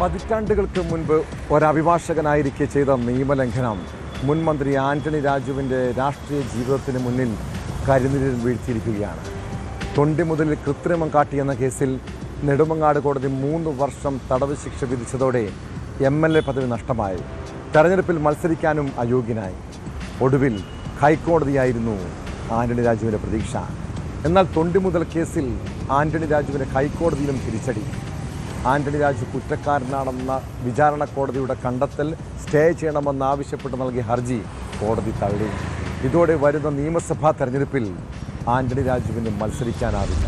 പതിറ്റാണ്ടുകൾക്ക് മുൻപ് ഒരഭിഭാഷകനായിരിക്കെ ചെയ്ത നിയമലംഘനം മുൻ മന്ത്രി ആന്റണി രാജുവിൻ്റെ രാഷ്ട്രീയ ജീവിതത്തിന് മുന്നിൽ കരിനിഴൽ വീഴ്ത്തിയിരിക്കുകയാണ്. തൊണ്ടിമുതലിൽ കൃത്രിമം കാട്ടിയെന്ന കേസിൽ നെടുമങ്ങാട് കോടതി 3 വർഷം തടവ് ശിക്ഷ വിധിച്ചതോടെ MLA പദവി നഷ്ടമായി. തെരഞ്ഞെടുപ്പിൽ മത്സരിക്കാനും അയോഗ്യനായി. ഒടുവിൽ ഹൈക്കോടതിയായിരുന്നു ആന്റണി രാജുവിൻ്റെ പ്രതീക്ഷ. എന്നാൽ തൊണ്ടിമുതൽ കേസിൽ ആന്റണി രാജുവിന് ഹൈക്കോടതിയിലും തിരിച്ചടി. ആന്റണി രാജു കുറ്റക്കാരനാണെന്ന വിചാരണ കോടതിയുടെ കണ്ടെത്തൽ സ്റ്റേ ചെയ്യണമെന്നാവശ്യപ്പെട്ട് നൽകിയ ഹർജി കോടതി തള്ളി. ഇതോടെ വരുന്ന നിയമസഭാ തെരഞ്ഞെടുപ്പിൽ ആന്റണി രാജുവിന് മത്സരിക്കാനാവില്ല.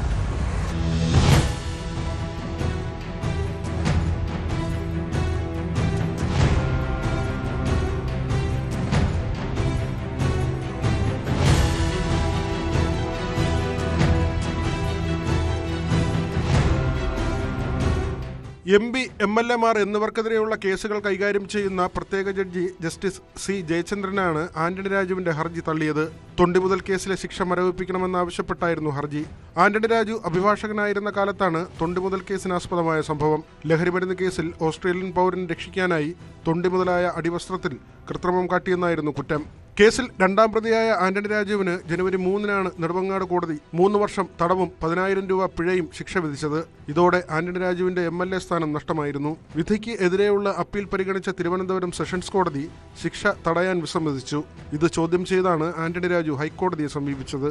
MP, MLA എന്നിവർക്കെതിരെയുള്ള കേസുകൾ കൈകാര്യം ചെയ്യുന്ന പ്രത്യേക ജഡ്ജി ജസ്റ്റിസ് C. ജയചന്ദ്രനാണ് ആന്റണി രാജുവിന്റെ ഹർജി തള്ളിയത്. തൊണ്ടിമുതൽ കേസിലെ ശിക്ഷ മരവിപ്പിക്കണമെന്നാവശ്യപ്പെട്ടായിരുന്നു ഹർജി. ആന്റണി രാജു അഭിഭാഷകനായിരുന്ന കാലത്താണ് തൊണ്ടിമുതൽ കേസിനാസ്പദമായ സംഭവം. ലഹരിമരുന്ന് കേസിൽ ഓസ്ട്രേലിയൻ പൗരനെ രക്ഷിക്കാനായി തൊണ്ടിമുതലായ അടിവസ്ത്രത്തിൽ കൃത്രിമം കാട്ടിയെന്നായിരുന്നു കുറ്റം. കേസിൽ 2ാം പ്രതിയായ ആന്റണി രാജുവിന് ജനുവരി 3-നാണ് നെടുമങ്ങാട് കോടതി 3 വർഷം തടവും 10,000 രൂപ പിഴയും ശിക്ഷ വിധിച്ചത്. ഇതോടെ ആന്റണി രാജുവിന്റെ MLA സ്ഥാനം നഷ്ടമായിരുന്നു. വിധിക്ക് എതിരെയുള്ള അപ്പീൽ പരിഗണിച്ച തിരുവനന്തപുരം സെഷൻസ് കോടതി ശിക്ഷ തടയാൻ വിസമ്മതിച്ചു. ഇത് ചോദ്യം ചെയ്താണ് ആന്റണി രാജു ഹൈക്കോടതിയെ സമീപിച്ചത്.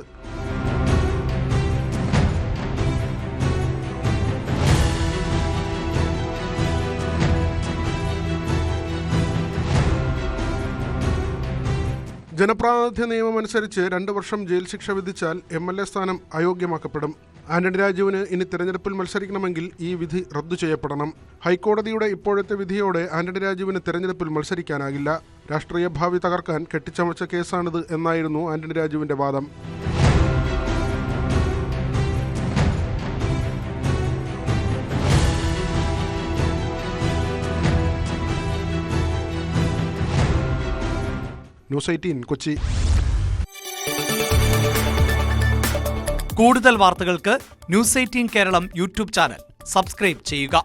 ജനപ്രാതിനിധ്യ നിയമമനുസരിച്ച് 2 വർഷം ജയിൽ ശിക്ഷ വിധിച്ചാൽ MLA സ്ഥാനം അയോഗ്യമാക്കപ്പെടും. ആന്റണി രാജുവിന് ഇനി തെരഞ്ഞെടുപ്പിൽ മത്സരിക്കണമെങ്കിൽ ഈ വിധി റദ്ദു ചെയ്യപ്പെടണം. ഹൈക്കോടതിയുടെ ഇപ്പോഴത്തെ വിധിയോടെ ആന്റണി രാജുവിന് തെരഞ്ഞെടുപ്പിൽ മത്സരിക്കാനാകില്ല. രാഷ്ട്രീയ ഭാവി തകർക്കാൻ കെട്ടിച്ചമച്ച കേസാണിത് എന്നായിരുന്നു ആന്റണി രാജുവിന്റെ വാദം. ന്യൂസ് 18 കൊച്ചി. കൂടുതൽ വാർത്തകൾക്ക് News 18 Keralam YouTube channel subscribe ചെയ്യുക.